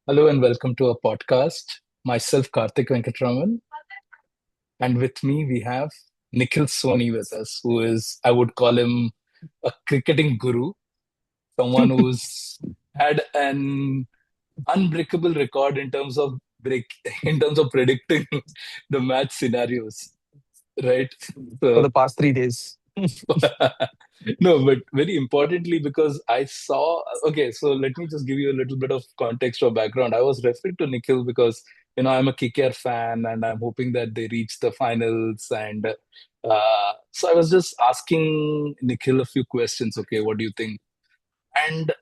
Hello and welcome to our podcast. Myself, Karthik Venkatraman, and with me we have Nikhil Soni with us, who is, I would call him a cricketing guru, someone who's had an unbreakable record in terms of break, in terms of predicting the match scenarios, right? For So the past 3 days. No, but very importantly, because I saw, okay, so let me just give you a little bit of context or background. I was referring to Nikhil because, I'm a KKR fan and I'm hoping that they reach the finals. And so I was just asking Nikhil a few questions. Okay, what do you think? And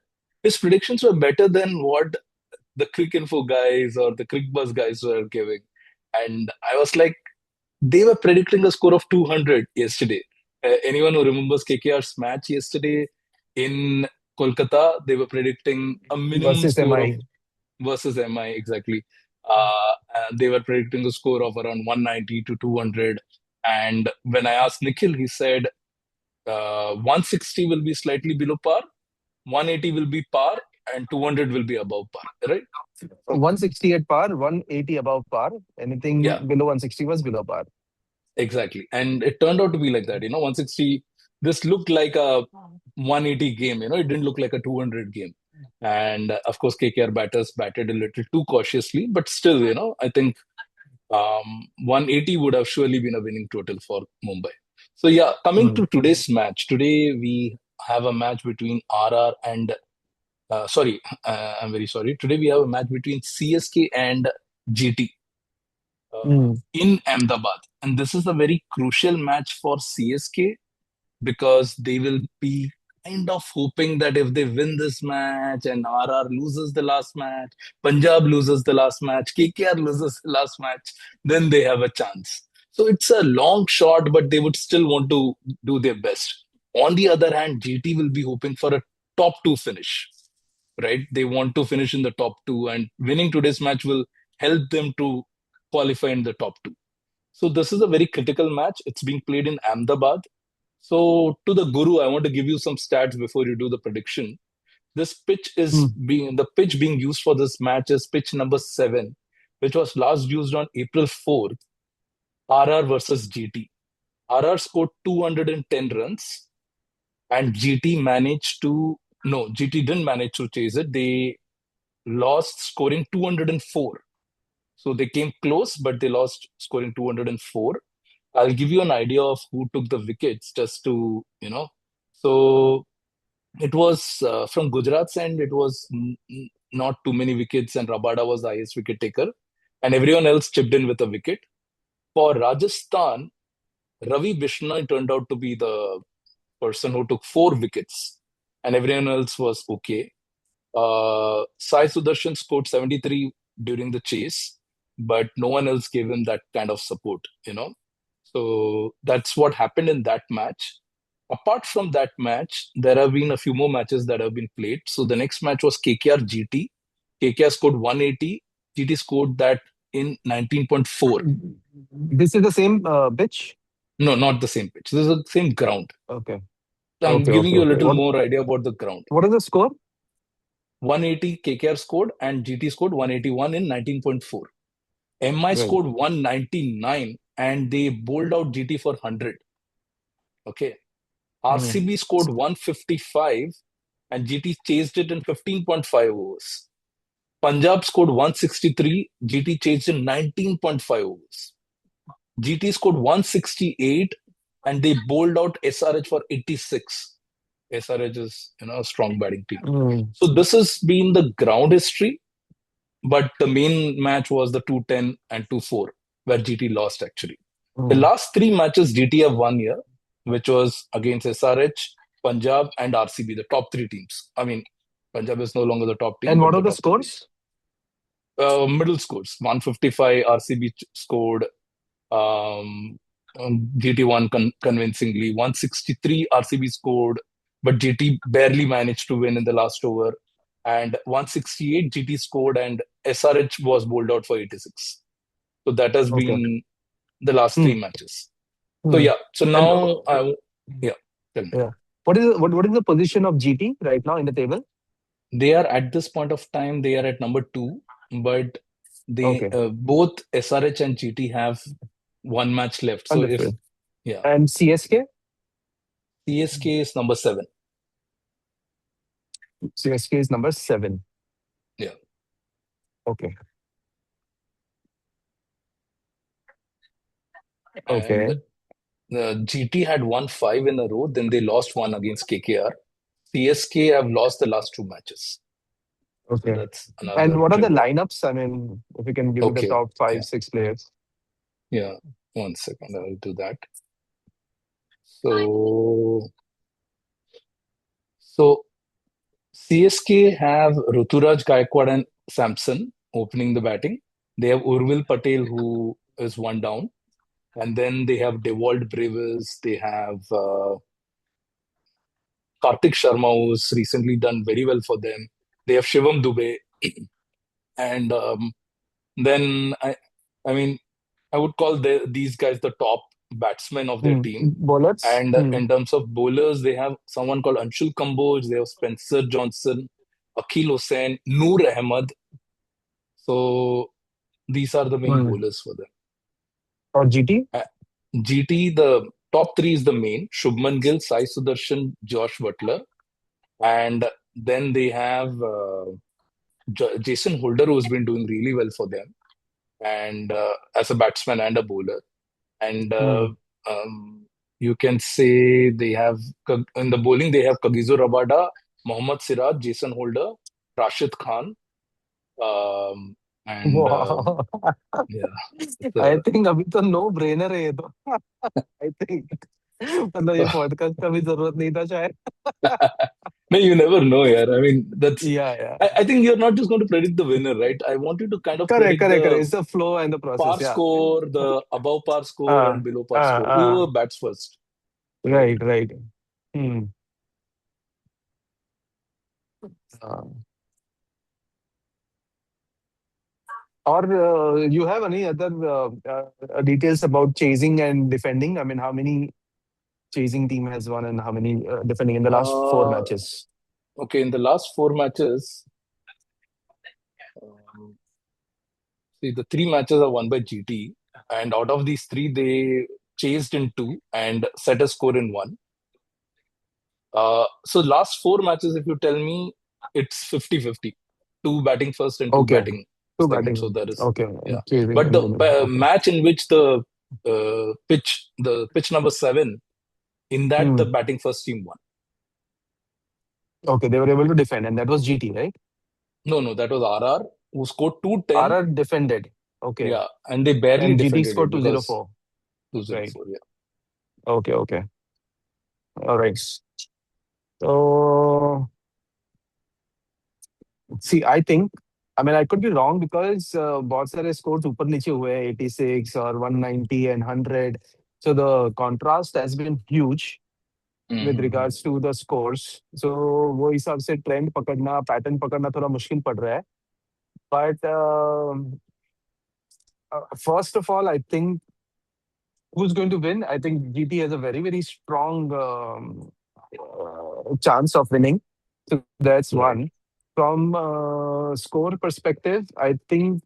his predictions were better than what the Crick Info guys or the Crick Buzz guys were giving. And I was like, they were predicting a score of 200 yesterday. Anyone who remembers KKR's match yesterday in Kolkata, they were predicting a minimum Versus score of MI. versus MI exactly. And they were predicting a score of around 190 to 200. And when I asked Nikhil, he said 160 will be slightly below par, 180 will be par, and 200 will be above par. Right? 160 at par, 180 above par. Yeah. Anything below 160 was below par. Exactly. And it turned out to be like that. 160, this looked like a 180 game, it didn't look like a 200 game. And of course, KKR batters batted a little too cautiously, but still, I think 180 would have surely been a winning total for Mumbai. So, yeah, coming Hmm. to today's match, today we have a match between RR and, sorry, I'm very sorry. Today we have a match between CSK and GT Hmm. in Ahmedabad. And this is a very crucial match for CSK because they will be kind of hoping that if they win this match and RR loses the last match, Punjab loses the last match, KKR loses the last match, then they have a chance. So it's a long shot, but they would still want to do their best. On the other hand, GT will be hoping for a top two finish, right? They want to finish in the top two, and winning today's match will help them to qualify in the top two. So this is a very critical match. It's being played in Ahmedabad. So to the guru, I want to give you some stats before you do the prediction. This pitch is Hmm. being the pitch being used for this match is pitch number 7, which was last used on April 4th, RR versus GT. RR scored 210 runs and GT managed to no, GT didn't manage to chase it. They lost scoring 204. So they came close, but they lost scoring 204. I'll give you an idea of who took the wickets just to, So it was from Gujarat's end, it was not too many wickets, and Rabada was the highest wicket taker, and everyone else chipped in with a wicket. For Rajasthan, Ravi Bishnoi turned out to be the person who took 4 wickets, and everyone else was okay. Sai Sudarshan scored 73 during the chase, but no one else gave him that kind of support. So that's what happened in that match. Apart from that match, there have been a few more matches that have been played. So the next match was KKR GT. KKR scored 180. GT scored that in 19.4. This is the same pitch. No, not the same pitch. This is the same ground. Okay. I'm Okay. giving Okay. you a Okay. little What more idea about the ground. What is the score? 180 KKR scored and GT scored 181 in 19.4. MI Right. scored 199 and they bowled out GT for 100. Okay. Hmm. RCB scored 155 and GT chased it in 15.5 overs. Punjab scored 163, GT chased in 19.5 overs. GT scored 168 and they bowled out SRH for 86. SRH is a strong batting team. Hmm. So this has been the ground history, but the main match was the 210 and 2-4 where GT lost actually. The Hmm. last 3 matches GT have won here, which was against SRH, Punjab, and RCB, the top 3 teams. I mean, Punjab is no longer the top team, And but what the are the top 3 teams. scores? Middle scores 155, RCB scored, um, GT won convincingly. 163, RCB scored, but GT barely managed to win in the last over. And 168, GT scored, and SRH was bowled out for 86. So that has Okay. been the last Hmm. 3 matches. So Hmm. yeah, so And now yeah, tell me. yeah. What is the position of GT right now in the table? They are at this point of time, they are at number 2. but they Okay. both SRH and GT have one match left. So if Understood. yeah, And CSK? CSK is number seven. CSK is number seven. Yeah, Okay. and Okay. GT had won five in a row. Then they lost one against KKR. CSK have lost the last two matches. So Okay. that's And another what are the trend. lineups? I mean, if you can give me the Okay, top five, yeah, six players. yeah. 1 second, I'll do that. So CSK have Ruturaj Gaikwad and Samson opening the batting. They have Urvil Patel, who is one down. And then they have Dewald Brevis. They have Kartik Sharma, who's recently done very well for them. They have Shivam Dubey. And then, I mean, I would call these guys the top batsmen of their team. Bowlers? And in terms of bowlers, they have someone called Anshul Kamboj. They have Spencer Johnson, Akhil Hussain, Noor Ahmed. So these are the main Hmm. bowlers for them. Or GT? Uh, GT, the top three is the main: Shubman Gill, Sai Sudarshan, Josh Butler, and then they have Jason Holder, who's been doing really well for them, and as a batsman and a bowler. And Hmm. um, you can say they have in the bowling they have Kagiso Rabada, Mohammad Siraj, Jason Holder, Rashid Khan, um, and Wow. yeah. I The, think अभी तो no brainer है ये तो I think मतलब ये podcast का भी जरूरत नहीं था शायद no, you never know, yeah. I mean, that's. या या I think you're not just going to predict the winner, right? I want you to kind of correct predict correct the correct it's the flow and the par process या score, the above par score, and हाँ below par हाँ score. हाँ Whoever bats first, right? Right right hmm हाँ और you have any other details about chasing and defending? I mean, how many chasing team has won and how many defending in the last four Uh, matches? okay, in the last four matches, um, see, the three matches are won by GT, and out of these three, they chased in two and set a score in one. So last four matches, if you tell me, it's 50-50. Two batting first and two Okay, batting two second. So batting. that is, Okay, yeah. chasing But and the winning. Okay. match in which the pitch number seven, in that the Hmm. batting first team won. Okay, they were able to defend, and that was GT, right? No, no, that was RR who scored 210. RR defended. Okay, Yeah, and they barely and GT defended it scored because 204. Right. 204. Yeah. Okay, okay. All right. So, see, I mean, I could be wrong because बहुत सारे scores ऊपर नीचे हुए हैं, 86 or 190 and 100. So the contrast has been huge with Mm-hmm. regards to the scores. So वो हिसाब से trend पकड़ना, pattern पकड़ना थोड़ा मुश्किल पड़ रहा है. But first of all, I think who's going to win? I think GT has a very, very strong chance of winning. So that's one. Right. From score perspective, I think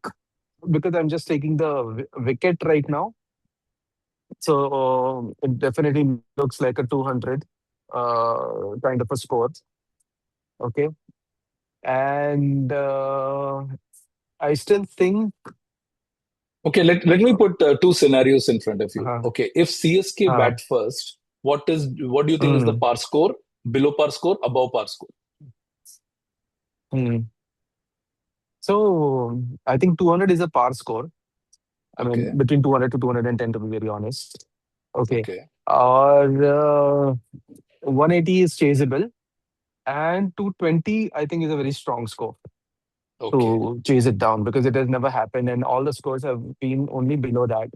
because I'm just taking the wicket right now, so it definitely looks like a 200 kind of a score. Okay, and I still think. Okay, let me put two scenarios in front of you. Uh, Okay, if CSK uh, bat first, what do you think is the mm, par score, below par score, above par score? mm. So I think 200 is a par score. I mean, Okay, between 200 to 210, to be very honest. Okay. okay, Or 180 is chaseable, and 220, I think, is a very strong score okay. to chase it down because it has never happened, and all the scores have been only below that.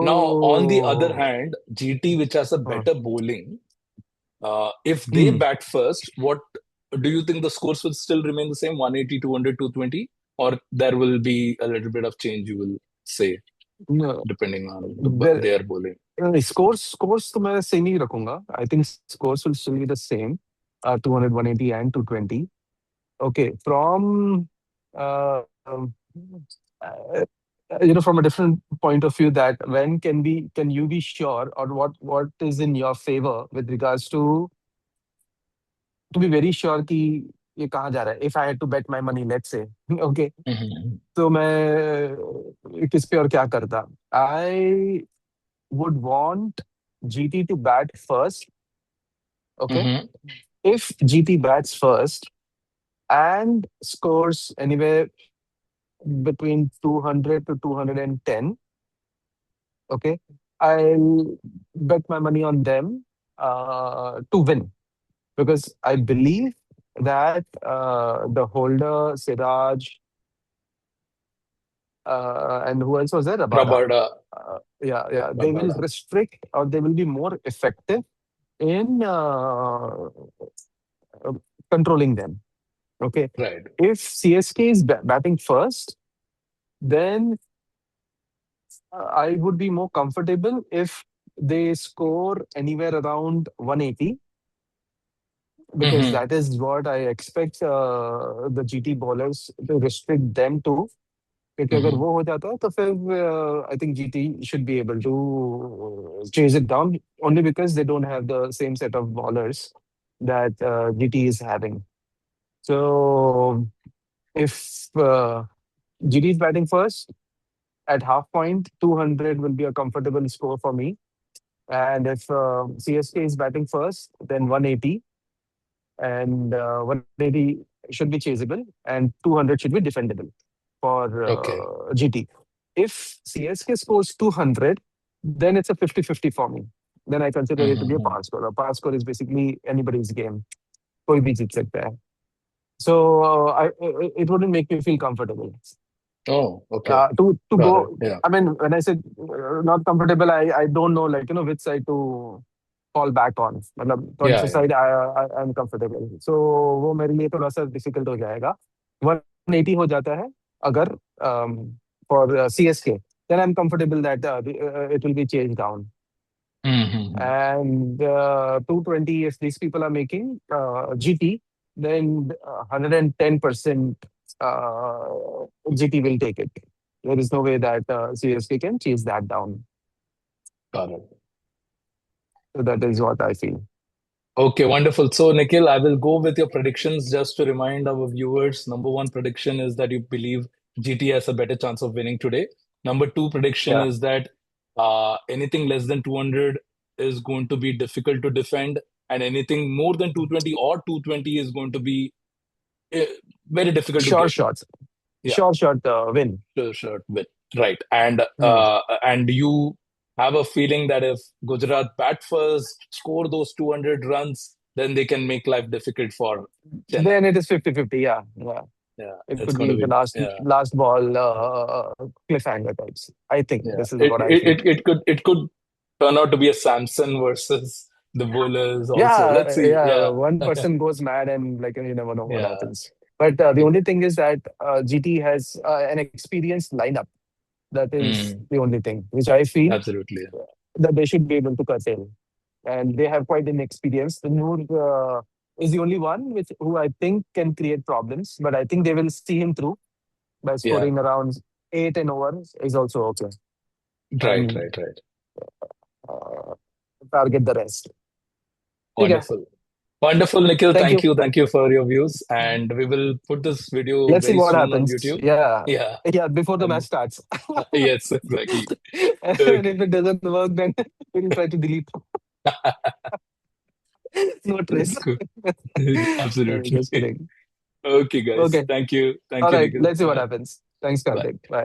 Now, on the other So, hand, GT, which has a uh, better bowling, if they hmm, bat first, what do you think the scores will still remain the same, 180, 200, 220, or there will be a little bit of change, you will say, no, depending on the their bowling? scores तो मैं same ही रखूंगा. I think scores will still be the same, 200, 180, and 220. Okay, from Um, uh, from a different point of view, that when can you be sure, or what is in your favor with regards to be very sure कि ये कहाँ जा रहा है? If I had to bet my money, let's say, okay, Mm-hmm. तो मैं किस पे और क्या करता? I would want GT to bat first, okay? Mm-hmm. If GT bats first and scores anywhere between 200 to 210, okay, I'll bet my money on them to win, because I believe that the holder, Siraj, and who else was there? Rabada. Rabada. Yeah, they will Rabada. restrict, or they will be more effective in uh, controlling them. Okay. Right. If CSK is batting first, then I would be more comfortable if they score anywhere around 180, because Mm-hmm. that is what I expect the GT bowlers to restrict them to. क्योंकि अगर Mm-hmm. वो हो जाता है तो फिर I think GT should be able to chase it down, only because they don't have the same set of bowlers that GT is having. So if GT is batting first at half point, 200 will be a comfortable score for me. And if CSK is batting first, then 180, and 180 should be chaseable, and 200 should be defendable for Okay. GT. If CSK scores 200, then it's a 50-50 for me. Then I consider it to be a Mm-hmm. par score. A par score is basically anybody's game. कोई भी जीत सकता है. So it wouldn't make me feel comfortable. Oh, okay. To Got it. go, Yeah. I mean, when I said not comfortable, I don't know, like, which side to fall back on. मतलब कौन Yeah, सा yeah. side I'm comfortable. So वो मेरे लिए थोड़ा सा difficult हो जाएगा. 180 हो जाता है अगर for CSK, then I'm comfortable that it will be changed down. Mm-hmm. And 220, if these people are making GT, then 110% GT will take it. There is no way that CSK can chase that down. Got it. So that is what I feel. Okay, wonderful. So, Nikhil, I will go with your predictions just to remind our viewers. Number one prediction is that you believe GT has a better chance of winning today. Number two prediction Yeah, is that anything less than 200 is going to be difficult to defend, and anything more than 220 or 220 is going to be uh, very difficult to sure get. shots, Yeah, sure shot win. sure, sure, with right. Hmm. And you have a feeling that if Gujarat bat first, score those 200 runs, then they can make life difficult for Chennai. Then it is 50-50. Yeah, yeah. Yeah, It it's could going be to the be last yeah, last ball cliffhanger types. I think yeah. this is what I feel. It could turn out to be a Samson versus the bowlers also. Let's Yeah, see. yeah. Yeah, One person goes mad, and like you never know what yeah, happens. But the only thing is that GT has an experienced lineup. That is mm, the only thing which I feel absolutely. that they should be able to curtail. And they have quite an experience. The Noor is the only one which who I think can create problems, but I think they will see him through by Yeah, scoring around 8 and overs is also okay. right, And right, right. uh, target the rest. Okay. Wonderful. Wonderful, Nikhil. Thank you. Thank you for your views. And we will put this video Let's see very what soon on happens. YouTube. Yeah. Yeah. Yeah, before the match Um, starts. yes, exactly. And Okay. if it doesn't work, then we'll try to delete. No trace. Cool. Absolutely. Just kidding. Okay, guys. Okay. Thank you. Thank All you, right. Nikhil. Let's see what happens. Thanks, Bye. Karthik. Bye.